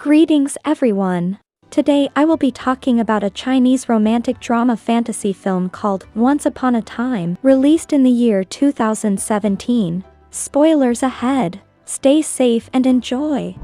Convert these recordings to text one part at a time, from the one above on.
Greetings everyone. Today I will be talking about a Chinese romantic drama fantasy film called Once Upon a Time, released in the year 2017. Spoilers ahead. Stay safe and enjoy.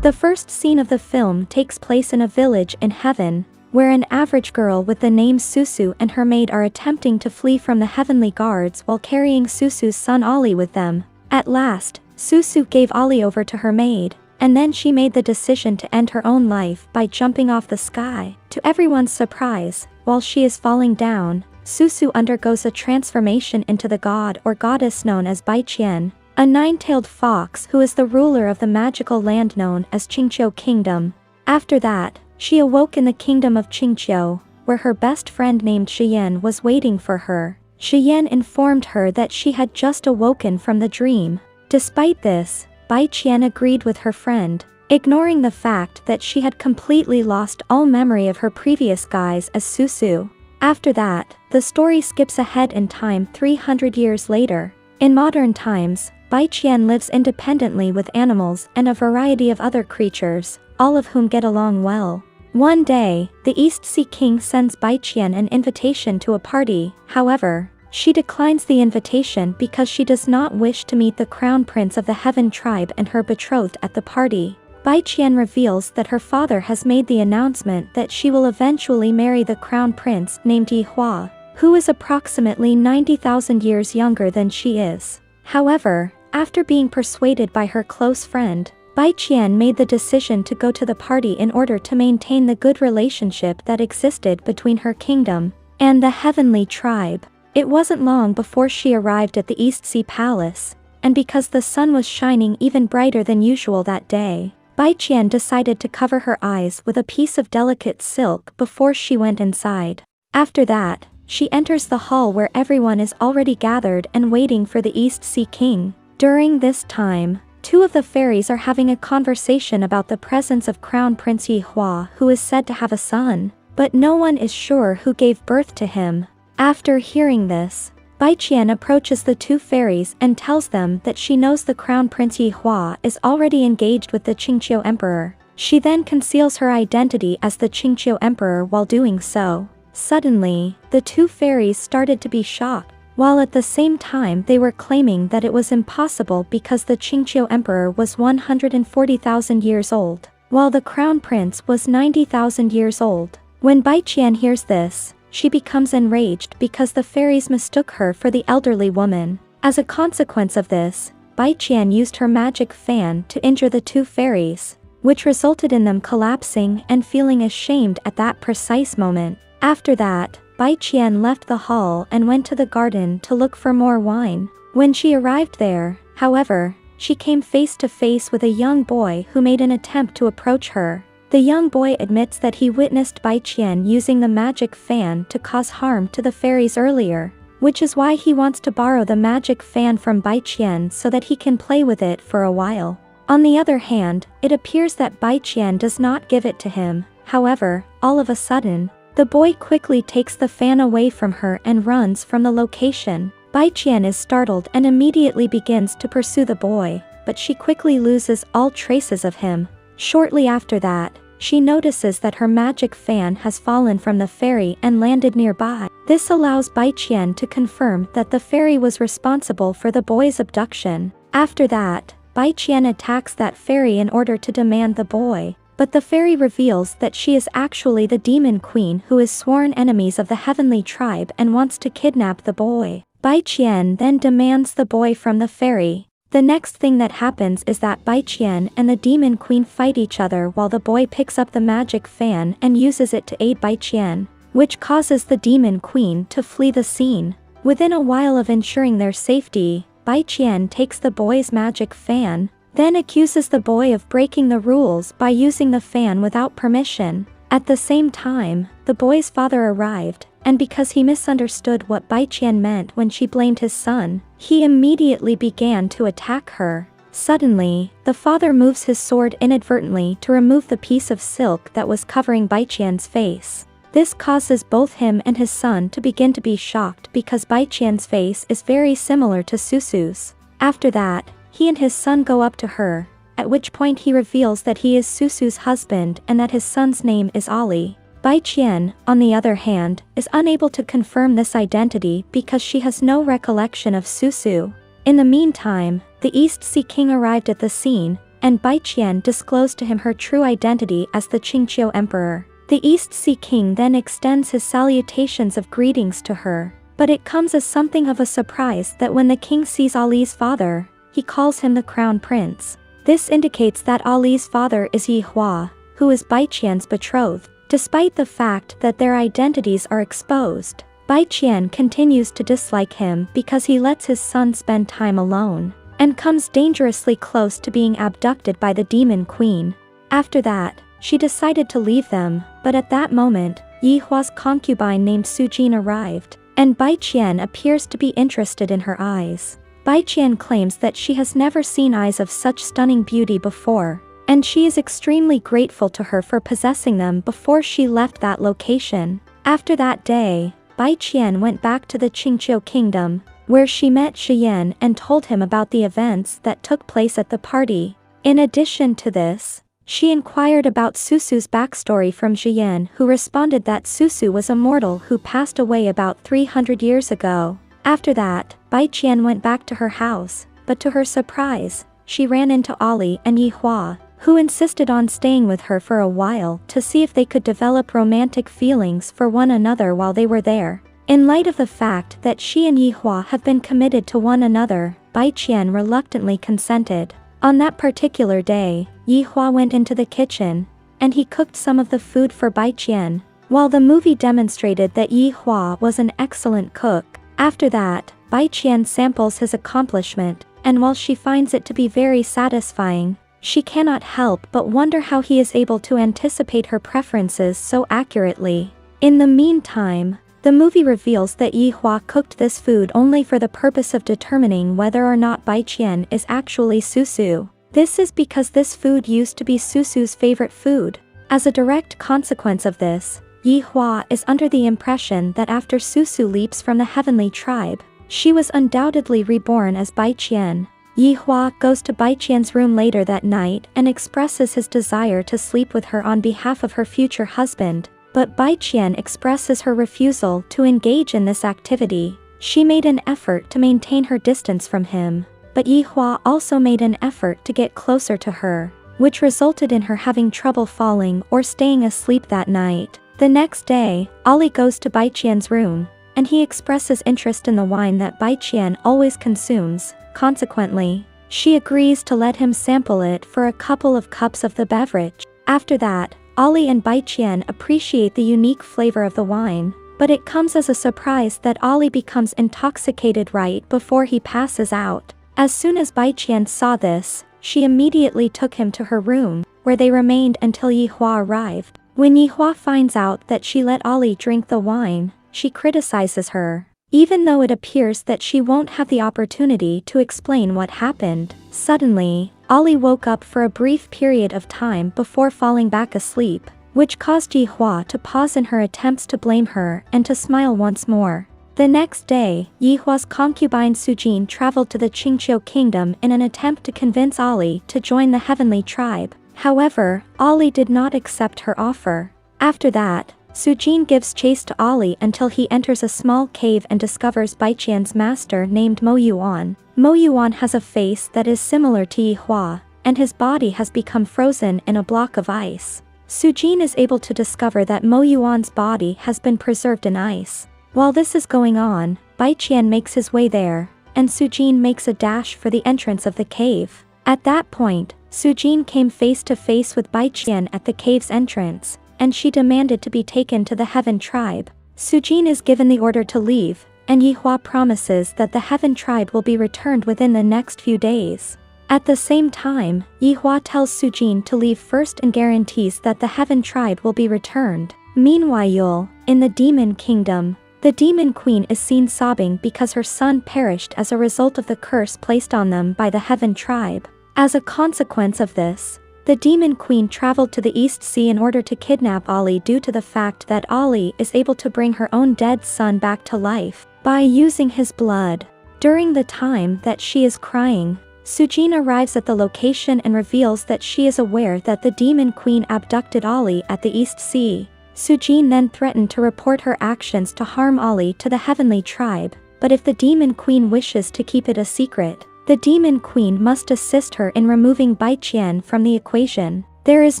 The first scene of the film takes place in a village in heaven, where an average girl with the name Susu and her maid are attempting to flee from the heavenly guards while carrying Susu's son Ollie with them. At last, Susu gave Ollie over to her maid, and then she made the decision to end her own life by jumping off the sky. To everyone's surprise, while she is falling down, Susu undergoes a transformation into the god or goddess known as Baiqian, a nine-tailed fox who is the ruler of the magical land known as Qingqiu Kingdom. After that, she awoke in the kingdom of Qingqiu, where her best friend named Shiyan was waiting for her. Shiyan informed her that she had just awoken from the dream. Despite this, Baiqian agreed with her friend, ignoring the fact that she had completely lost all memory of her previous guise as Susu. After that, the story skips ahead in time 300 years later. In modern times, Baiqian lives independently with animals and a variety of other creatures, all of whom get along well. One day, the East Sea King sends Baiqian an invitation to a party. However, she declines the invitation because she does not wish to meet the crown prince of the Heaven tribe and her betrothed at the party. Baiqian reveals that her father has made the announcement that she will eventually marry the crown prince named Yihua, who is approximately 90,000 years younger than she is. However, after being persuaded by her close friend, Baiqian made the decision to go to the party in order to maintain the good relationship that existed between her kingdom and the heavenly tribe. It wasn't long before she arrived at the East Sea Palace, and because the sun was shining even brighter than usual that day, Baiqian decided to cover her eyes with a piece of delicate silk before she went inside. After that, she enters the hall where everyone is already gathered and waiting for the East Sea King. During this time, two of the fairies are having a conversation about the presence of Crown Prince Yihua, who is said to have a son, but no one is sure who gave birth to him. After hearing this, Baiqian approaches the two fairies and tells them that she knows the Crown Prince Yihua is already engaged with the Qingqiu Emperor. She then conceals her identity as the Qingqiu Emperor while doing so. Suddenly, the two fairies started to be shocked, while at the same time they were claiming that it was impossible because the Qingqiu Emperor was 140,000 years old, while the Crown Prince was 90,000 years old. When Baiqian hears this, she becomes enraged because the fairies mistook her for the elderly woman. As a consequence of this, Baiqian used her magic fan to injure the two fairies, which resulted in them collapsing and feeling ashamed at that precise moment. After that, Baiqian left the hall and went to the garden to look for more wine. When she arrived there, however, she came face to face with a young boy who made an attempt to approach her. The young boy admits that he witnessed Baiqian using the magic fan to cause harm to the fairies earlier, which is why he wants to borrow the magic fan from Baiqian so that he can play with it for a while. On the other hand, it appears that Baiqian does not give it to him. However, all of a sudden, the boy quickly takes the fan away from her and runs from the location. Baiqian is startled and immediately begins to pursue the boy, but she quickly loses all traces of him. Shortly after that, she notices that her magic fan has fallen from the fairy and landed nearby. This allows Baiqian to confirm that the fairy was responsible for the boy's abduction. After that, Baiqian attacks that fairy in order to demand the boy, but the fairy reveals that she is actually the demon queen who is sworn enemies of the heavenly tribe and wants to kidnap the boy. Baiqian then demands the boy from the fairy. The next thing that happens is that Baiqian and the demon queen fight each other while the boy picks up the magic fan and uses it to aid Baiqian, which causes the demon queen to flee the scene. Within a while of ensuring their safety, Baiqian takes the boy's magic fan, then accuses the boy of breaking the rules by using the fan without permission. At the same time, the boy's father arrived, and because he misunderstood what Baiqian meant when she blamed his son, he immediately began to attack her. Suddenly, the father moves his sword inadvertently to remove the piece of silk that was covering Baiqian's face. This causes both him and his son to begin to be shocked because Baiqian's face is very similar to Susu's. After that, he and his son go up to her, at which point he reveals that he is Susu's husband and that his son's name is Ali. Bai Qian, on the other hand, is unable to confirm this identity because she has no recollection of Susu. In the meantime, the East Sea King arrived at the scene, and Bai Qian disclosed to him her true identity as the Qingqiu Emperor. The East Sea King then extends his salutations of greetings to her, but it comes as something of a surprise that when the king sees Ali's father, he calls him the Crown Prince. This indicates that Ali's father is Yi Hua, who is Bai Qian's betrothed. Despite the fact that their identities are exposed, Bai Qian continues to dislike him because he lets his son spend time alone, and comes dangerously close to being abducted by the Demon Queen. After that, she decided to leave them, but at that moment, Yi Hua's concubine named Su Jin arrived, and Bai Qian appears to be interested in her eyes. Bai Qian claims that she has never seen eyes of such stunning beauty before, and she is extremely grateful to her for possessing them before she left that location. After that day, Bai Qian went back to the Qingqiu Kingdom, where she met Shi Yan and told him about the events that took place at the party. In addition to this, she inquired about Susu's backstory from Shi Yan, who responded that Susu was a mortal who passed away about 300 years ago. After that, Bai Qian went back to her house, but to her surprise, she ran into Ali and Yi Hua, who insisted on staying with her for a while to see if they could develop romantic feelings for one another while they were there. In light of the fact that she and Yi Hua have been committed to one another, Bai Qian reluctantly consented. On that particular day, Yi Hua went into the kitchen, and he cooked some of the food for Bai Qian. While the movie demonstrated that Yi Hua was an excellent cook, after that, Bai Qian samples his accomplishment, and while she finds it to be very satisfying, she cannot help but wonder how he is able to anticipate her preferences so accurately. In the meantime, the movie reveals that Yi Hua cooked this food only for the purpose of determining whether or not Bai Qian is actually Susu. This is because this food used to be Susu's favorite food. As a direct consequence of this, Yi Hua is under the impression that after Susu leaps from the heavenly tribe, she was undoubtedly reborn as Bai Qian. Yi Hua goes to Bai Qian's room later that night and expresses his desire to sleep with her on behalf of her future husband, but Bai Qian expresses her refusal to engage in this activity. She made an effort to maintain her distance from him, but Yi Hua also made an effort to get closer to her, which resulted in her having trouble falling or staying asleep that night. The next day, Ali goes to Bai Qian's room, and he expresses interest in the wine that Bai Qian always consumes. Consequently, she agrees to let him sample it for a couple of cups of the beverage. After that, Ali and Bai Qian appreciate the unique flavor of the wine, but it comes as a surprise that Ali becomes intoxicated right before he passes out. As soon as Bai Qian saw this, she immediately took him to her room, where they remained until Yi Hua arrived. When Yi Hua finds out that she let Ali drink the wine, she criticizes her. Even though it appears that she won't have the opportunity to explain what happened, suddenly, Ali woke up for a brief period of time before falling back asleep, which caused Yi Hua to pause in her attempts to blame her and to smile once more. The next day, Yi Hua's concubine Su Jin traveled to the Qingqiu Kingdom in an attempt to convince Ali to join the heavenly tribe. However, Ali did not accept her offer. After that, Su Jin gives chase to Ali until he enters a small cave and discovers Bai Qian's master named Mo Yuan. Mo Yuan has a face that is similar to Yi Hua, and his body has become frozen in a block of ice. Su Jin is able to discover that Mo Yuan's body has been preserved in ice. While this is going on, Bai Qian makes his way there, and Su Jin makes a dash for the entrance of the cave. At that point, Su Jin came face to face with Bai Qian at the cave's entrance, and she demanded to be taken to the Heaven Tribe. Su Jin is given the order to leave, and Yi Hua promises that the Heaven Tribe will be returned within the next few days. At the same time, Yi Hua tells Su Jin to leave first and guarantees that the Heaven Tribe will be returned. Meanwhile, in the Demon Kingdom, the Demon Queen is seen sobbing because her son perished as a result of the curse placed on them by the Heaven Tribe. As a consequence of this, the Demon Queen traveled to the East Sea in order to kidnap Ali due to the fact that Ali is able to bring her own dead son back to life by using his blood. During the time that she is crying, Sujin arrives at the location and reveals that she is aware that the Demon Queen abducted Ollie at the East Sea. Sujin then threatened to report her actions to harm Ollie to the Heavenly Tribe, but if the Demon Queen wishes to keep it a secret, the Demon Queen must assist her in removing Baiqian from the equation. There is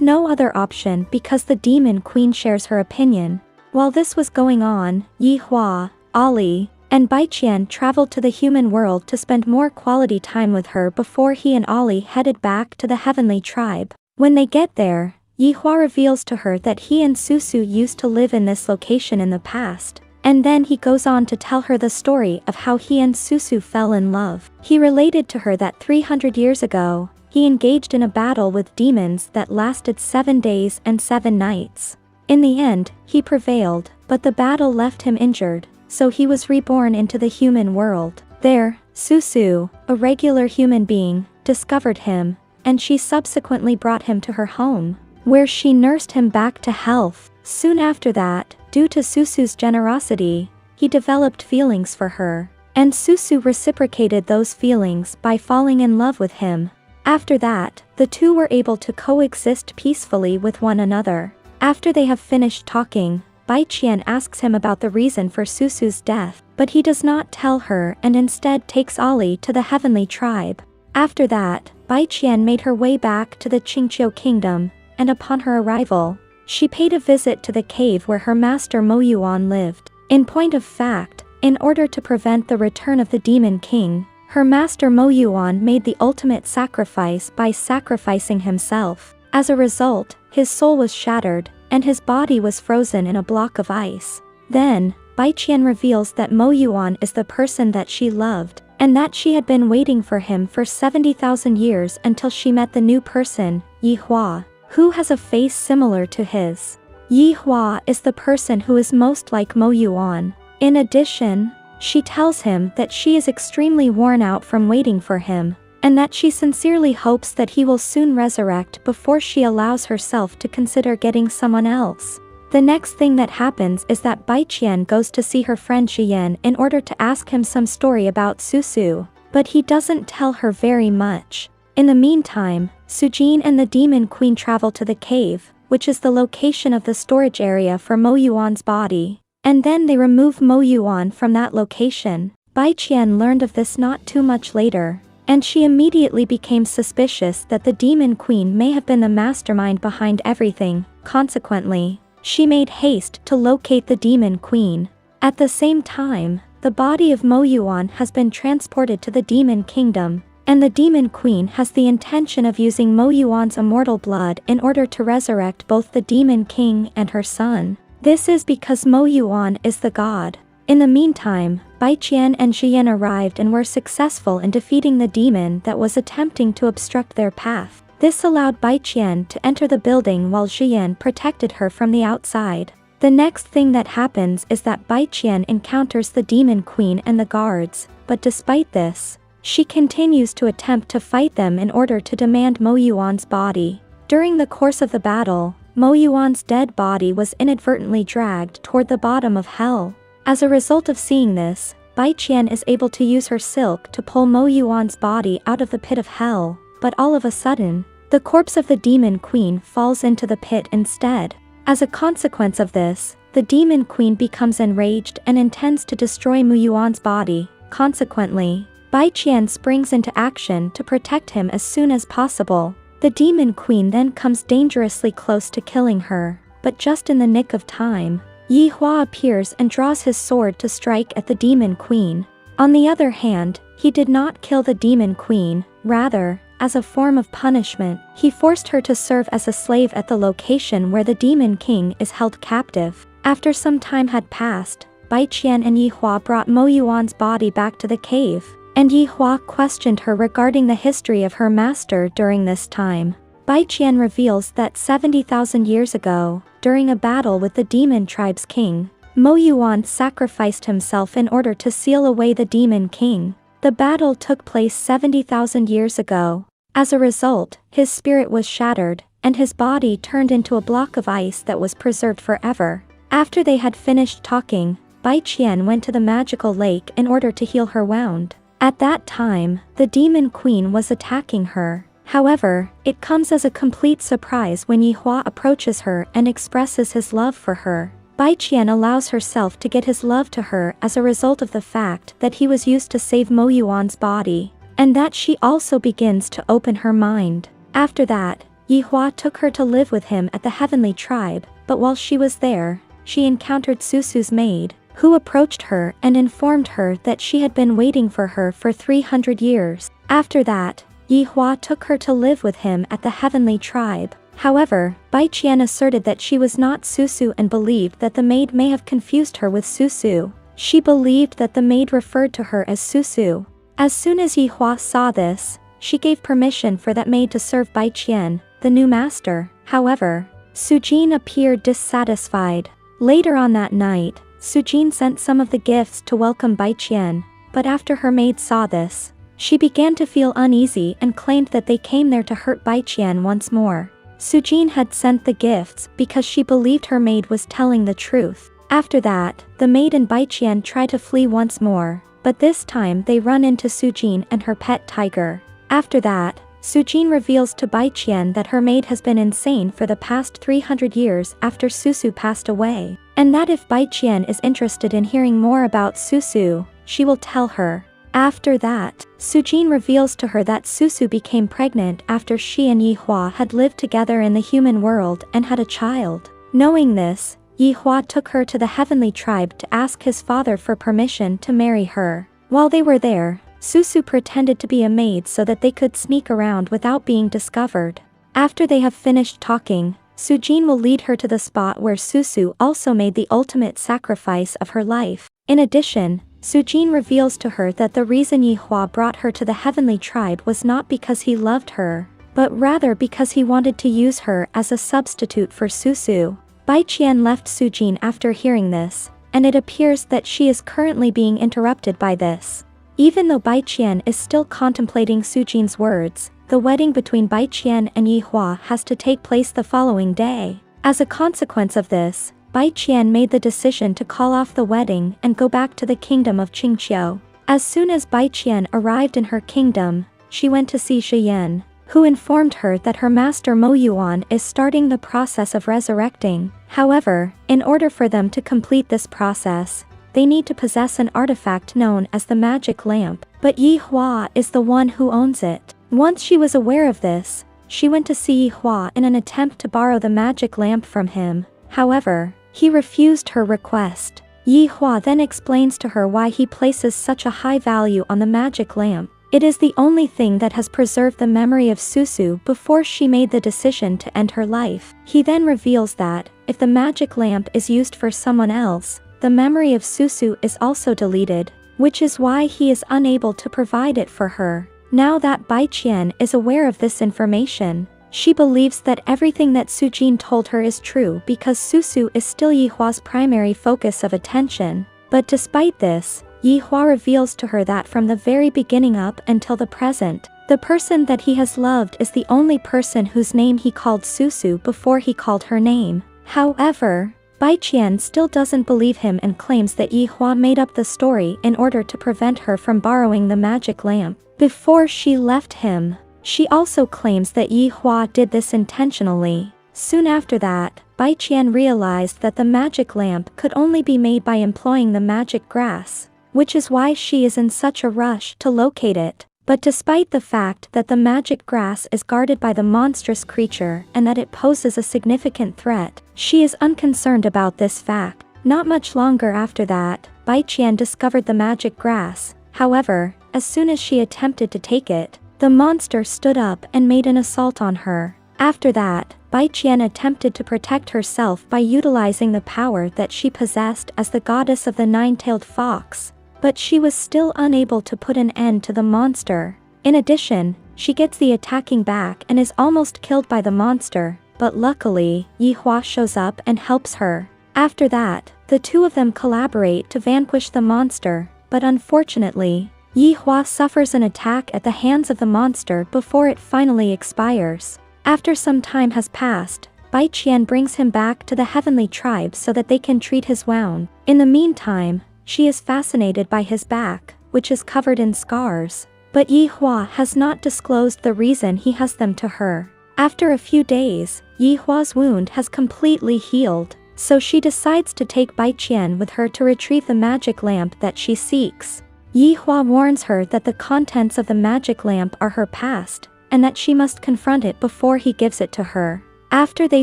no other option because the Demon Queen shares her opinion. While this was going on, Yi Hua, Ollie, and Baiqian traveled to the human world to spend more quality time with her before he and Ollie headed back to the Heavenly Tribe. When they get there, Yi Hua reveals to her that he and Susu used to live in this location in the past, and then he goes on to tell her the story of how he and Susu fell in love. He related to her that 300 years ago, he engaged in a battle with demons that lasted 7 days and 7 nights. In the end, he prevailed, but the battle left him injured, so he was reborn into the human world. There, Susu, a regular human being, discovered him, and she subsequently brought him to her home, where she nursed him back to health. Soon after that, due to Susu's generosity, he developed feelings for her, and Susu reciprocated those feelings by falling in love with him. After that, the two were able to coexist peacefully with one another. After they have finished talking, Baiqian asks him about the reason for Susu's death, but he does not tell her and instead takes Ollie to the Heavenly Tribe. After that, Baiqian made her way back to the Qingqiu Kingdom, and upon her arrival, she paid a visit to the cave where her master Mo Yuan lived. In point of fact, in order to prevent the return of the Demon King, her master Mo Yuan made the ultimate sacrifice by sacrificing himself. As a result, his soul was shattered, and his body was frozen in a block of ice. Then, Baiqian reveals that Mo Yuan is the person that she loved, and that she had been waiting for him for 70,000 years until she met the new person, Yi Hua, who has a face similar to his. Yi Hua is the person who is most like Mo Yuan. In addition, she tells him that she is extremely worn out from waiting for him, and that she sincerely hopes that he will soon resurrect before she allows herself to consider getting someone else. The next thing that happens is that Baiqian goes to see her friend Xian in order to ask him some story about Susu, but he doesn't tell her very much. In the meantime, Sujin and the Demon Queen travel to the cave, which is the location of the storage area for Mo Yuan's body, and then they remove Mo Yuan from that location. Baiqian learned of this not too much later, and she immediately became suspicious that the Demon Queen may have been the mastermind behind everything. Consequently, she made haste to locate the Demon Queen. At the same time, the body of Mo Yuan has been transported to the Demon Kingdom, and the Demon Queen has the intention of using Mo Yuan's immortal blood in order to resurrect both the Demon King and her son. This is because Mo Yuan is the god. In the meantime, Baiqian and Xian arrived and were successful in defeating the demon that was attempting to obstruct their path. This allowed Baiqian to enter the building while Xian protected her from the outside. The next thing that happens is that Baiqian encounters the Demon Queen and the guards, but despite this, she continues to attempt to fight them in order to demand Mo Yuan's body. During the course of the battle, Mo Yuan's dead body was inadvertently dragged toward the bottom of hell. As a result of seeing this, Baiqian is able to use her silk to pull Mo Yuan's body out of the pit of hell, but all of a sudden, the corpse of the Demon Queen falls into the pit instead. As a consequence of this, the Demon Queen becomes enraged and intends to destroy Mo Yuan's body. Consequently, Baiqian springs into action to protect him as soon as possible. The Demon Queen then comes dangerously close to killing her, but just in the nick of time, Yi Hua appears and draws his sword to strike at the Demon Queen. On the other hand, he did not kill the Demon Queen, rather, as a form of punishment, he forced her to serve as a slave at the location where the Demon King is held captive. After some time had passed, Baiqian and Yi Hua brought Mo Yuan's body back to the cave, and Yi Hua questioned her regarding the history of her master during this time. Baiqian reveals that 70,000 years ago, during a battle with the Demon Tribe's king, Mo Yuan sacrificed himself in order to seal away the Demon King. The battle took place 70,000 years ago. As a result, his spirit was shattered, and his body turned into a block of ice that was preserved forever. After they had finished talking, Baiqian went to the magical lake in order to heal her wound. At that time, the demon queen was attacking her. However, it comes as a complete surprise when Yihua approaches her and expresses his love for her. Bai Qian allows herself to get his love to her as a result of the fact that he was used to save Mo Yuan's body, and that she also begins to open her mind. After that, Yihua took her to live with him at the heavenly tribe, but while she was there, she encountered Susu's maid, who approached her and informed her that she had been waiting for her for 300 years. After that, Yihua took her to live with him at the heavenly tribe. However, Bai Qian asserted that she was not Susu and believed that the maid may have confused her with Susu. She believed that the maid referred to her as Susu. As soon as Yihua saw this, she gave permission for that maid to serve Bai Qian, the new master. However, Sujin appeared dissatisfied. Later on that night, Sujin sent some of the gifts to welcome Bai Qian, but after her maid saw this, she began to feel uneasy and claimed that they came there to hurt Bai Qian once more. Sujin had sent the gifts because she believed her maid was telling the truth. After that, the maid and Bai Qian try to flee once more, but this time they run into Sujin and her pet tiger. After that, Sujin reveals to Bai Qian that her maid has been insane for the past 300 years after Susu passed away, and that if Bai Qian is interested in hearing more about Susu, she will tell her. After that, Sujin reveals to her that Susu became pregnant after she and Yihua had lived together in the human world and had a child. Knowing this, Yihua took her to the heavenly tribe to ask his father for permission to marry her. While they were there, Susu pretended to be a maid so that they could sneak around without being discovered. After they have finished talking, Sujin will lead her to the spot where Susu also made the ultimate sacrifice of her life. In addition, Sujin reveals to her that the reason Yihua brought her to the heavenly tribe was not because he loved her, but rather because he wanted to use her as a substitute for Susu. Bai Qian left Sujin after hearing this, and it appears that she is currently being interrupted by this. Even though Bai Qian is still contemplating Sujin's words, the wedding between Bai Qian and Yihua has to take place the following day. As a consequence of this, Bai Qian made the decision to call off the wedding and go back to the kingdom of Qingqiu. As soon as Bai Qian arrived in her kingdom, she went to see Shi Yan, who informed her that her master Mo Yuan is starting the process of resurrecting. However, in order for them to complete this process, they need to possess an artifact known as the magic lamp, but Yihua is the one who owns it. Once she was aware of this, she went to see Yihua in an attempt to borrow the magic lamp from him. However, he refused her request. Yihua then explains to her why he places such a high value on the magic lamp. It is the only thing that has preserved the memory of Susu before she made the decision to end her life. He then reveals that, if the magic lamp is used for someone else, the memory of Susu is also deleted, which is why he is unable to provide it for her. Now that Bai Qian is aware of this information, she believes that everything that Sujin told her is true because Susu is still Yihua's primary focus of attention. But despite this, Yihua reveals to her that from the very beginning up until the present, the person that he has loved is the only person whose name he called Susu before he called her name. However, Bai Qian still doesn't believe him and claims that Yihua made up the story in order to prevent her from borrowing the magic lamp before she left him. She also claims that Yihua did this intentionally. Soon after that, Bai Qian realized that the magic lamp could only be made by employing the magic grass, which is why she is in such a rush to locate it. But despite the fact that the magic grass is guarded by the monstrous creature and that it poses a significant threat, she is unconcerned about this fact. Not much longer after that, Bai Qian discovered the magic grass. However, as soon as she attempted to take it, the monster stood up and made an assault on her. After that, Bai Qian attempted to protect herself by utilizing the power that she possessed as the goddess of the nine-tailed fox, but she was still unable to put an end to the monster. In addition, she gets the attacking back and is almost killed by the monster, but luckily, Yihua shows up and helps her. After that, the two of them collaborate to vanquish the monster, but unfortunately, Yihua suffers an attack at the hands of the monster before it finally expires. After some time has passed, Bai Qian brings him back to the heavenly tribe so that they can treat his wound. In the meantime, she is fascinated by his back, which is covered in scars. But Yi Hua has not disclosed the reason he has them to her. After a few days, Yi Hua's wound has completely healed, so she decides to take Bai Qian with her to retrieve the magic lamp that she seeks. Yi Hua warns her that the contents of the magic lamp are her past, and that she must confront it before he gives it to her. After they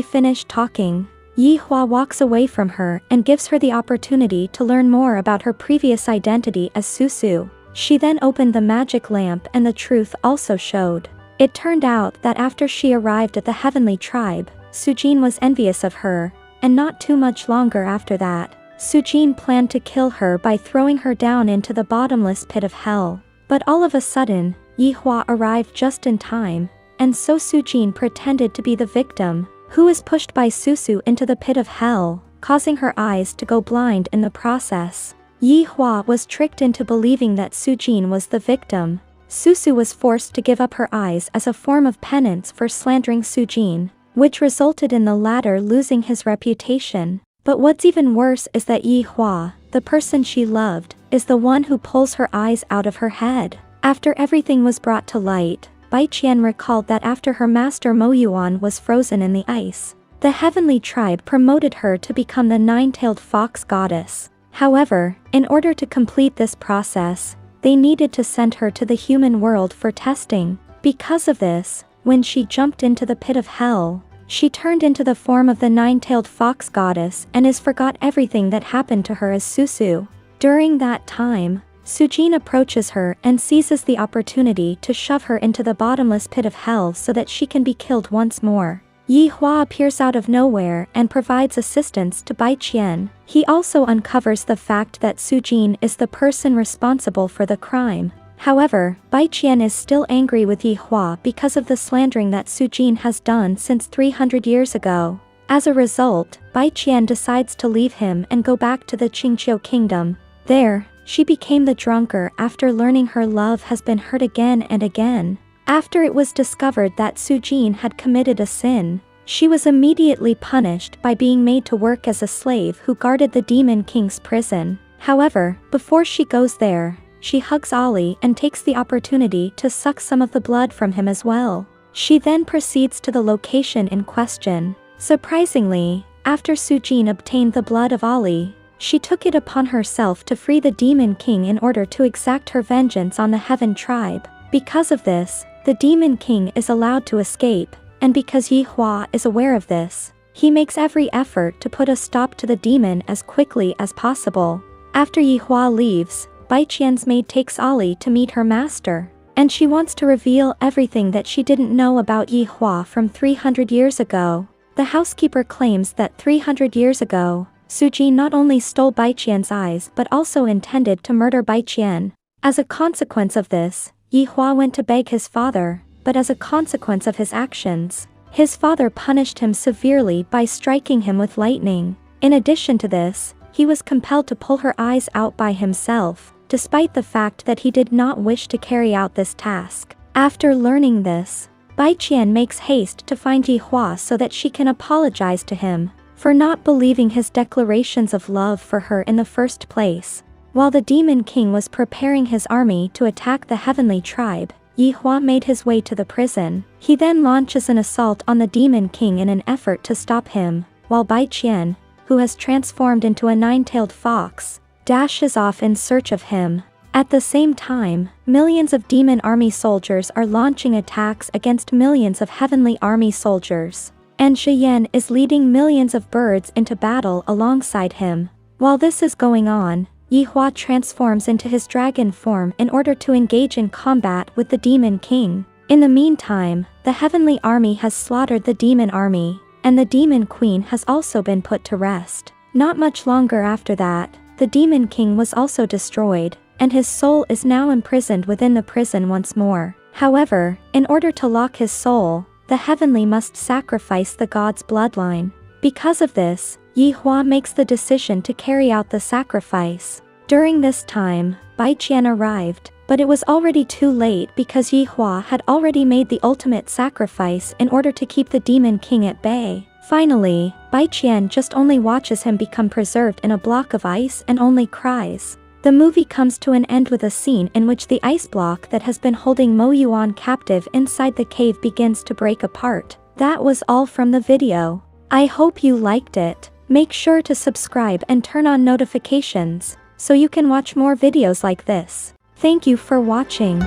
finish talking, Yi Hua walks away from her and gives her the opportunity to learn more about her previous identity as Susu. She then opened the magic lamp and the truth also showed. It turned out that after she arrived at the heavenly tribe, Sujin was envious of her, and not too much longer after that, Sujin planned to kill her by throwing her down into the bottomless pit of hell. But all of a sudden, Yi Hua arrived just in time, and so Sujin pretended to be the victim, who is pushed by Susu into the pit of hell, causing her eyes to go blind in the process. Yi Hua was tricked into believing that Sujin was the victim. Susu was forced to give up her eyes as a form of penance for slandering Sujin, which resulted in the latter losing his reputation. But what's even worse is that Yi Hua, the person she loved, is the one who pulls her eyes out of her head. After everything was brought to light, Bai Qian recalled that after her master Mo Yuan was frozen in the ice, the heavenly tribe promoted her to become the nine-tailed fox goddess. However, in order to complete this process, they needed to send her to the human world for testing. Because of this, when she jumped into the pit of hell, she turned into the form of the nine-tailed fox goddess and forgot everything that happened to her as Susu. During that time, Sujin approaches her and seizes the opportunity to shove her into the bottomless pit of hell so that she can be killed once more. Yi Hua appears out of nowhere and provides assistance to Bai Qian. He also uncovers the fact that Sujin is the person responsible for the crime. However, Bai Qian is still angry with Yi Hua because of the slandering that Sujin has done since 300 years ago. As a result, Bai Qian decides to leave him and go back to the Qingqiu kingdom. There, she became the drunkard after learning her love has been hurt again and again. After it was discovered that Sujin had committed a sin, she was immediately punished by being made to work as a slave who guarded the Demon King's prison. However, before she goes there, she hugs Ali and takes the opportunity to suck some of the blood from him as well. She then proceeds to the location in question. Surprisingly, after Sujin obtained the blood of Ali, she took it upon herself to free the Demon King in order to exact her vengeance on the Heaven tribe. Because of this, the Demon King is allowed to escape, and because Yi Hua is aware of this, he makes every effort to put a stop to the demon as quickly as possible. After Yi Hua leaves, Bai Qian's maid takes Ali to meet her master, and she wants to reveal everything that she didn't know about Yi Hua from 300 years ago. The housekeeper claims that 300 years ago, Sujin not only stole Bai Qian's eyes but also intended to murder Bai Qian. As a consequence of this, Yi Hua went to beg his father, but as a consequence of his actions, his father punished him severely by striking him with lightning. In addition to this, he was compelled to pull her eyes out by himself, despite the fact that he did not wish to carry out this task. After learning this, Bai Qian makes haste to find Yi Hua so that she can apologize to him for not believing his declarations of love for her in the first place. While the Demon King was preparing his army to attack the heavenly tribe, Yi Hua made his way to the prison. He then launches an assault on the Demon King in an effort to stop him, while Bai Qian, who has transformed into a nine-tailed fox, dashes off in search of him. At the same time, millions of demon army soldiers are launching attacks against millions of heavenly army soldiers, and Shiyan is leading millions of birds into battle alongside him. While this is going on, Yi Hua transforms into his dragon form in order to engage in combat with the Demon King. In the meantime, the heavenly army has slaughtered the demon army, and the Demon Queen has also been put to rest. Not much longer after that, the Demon King was also destroyed, and his soul is now imprisoned within the prison once more. However, in order to lock his soul, the heavenly must sacrifice the god's bloodline. Because of this, Yi Hua makes the decision to carry out the sacrifice. During this time, Bai Qian arrived, but it was already too late because Yi Hua had already made the ultimate sacrifice in order to keep the Demon King at bay. Finally, Bai Qian just only watches him become preserved in a block of ice and only cries. The movie comes to an end with a scene in which the ice block that has been holding Mo Yuan captive inside the cave begins to break apart. That was all from the video. I hope you liked it. Make sure to subscribe and turn on notifications so you can watch more videos like this. Thank you for watching.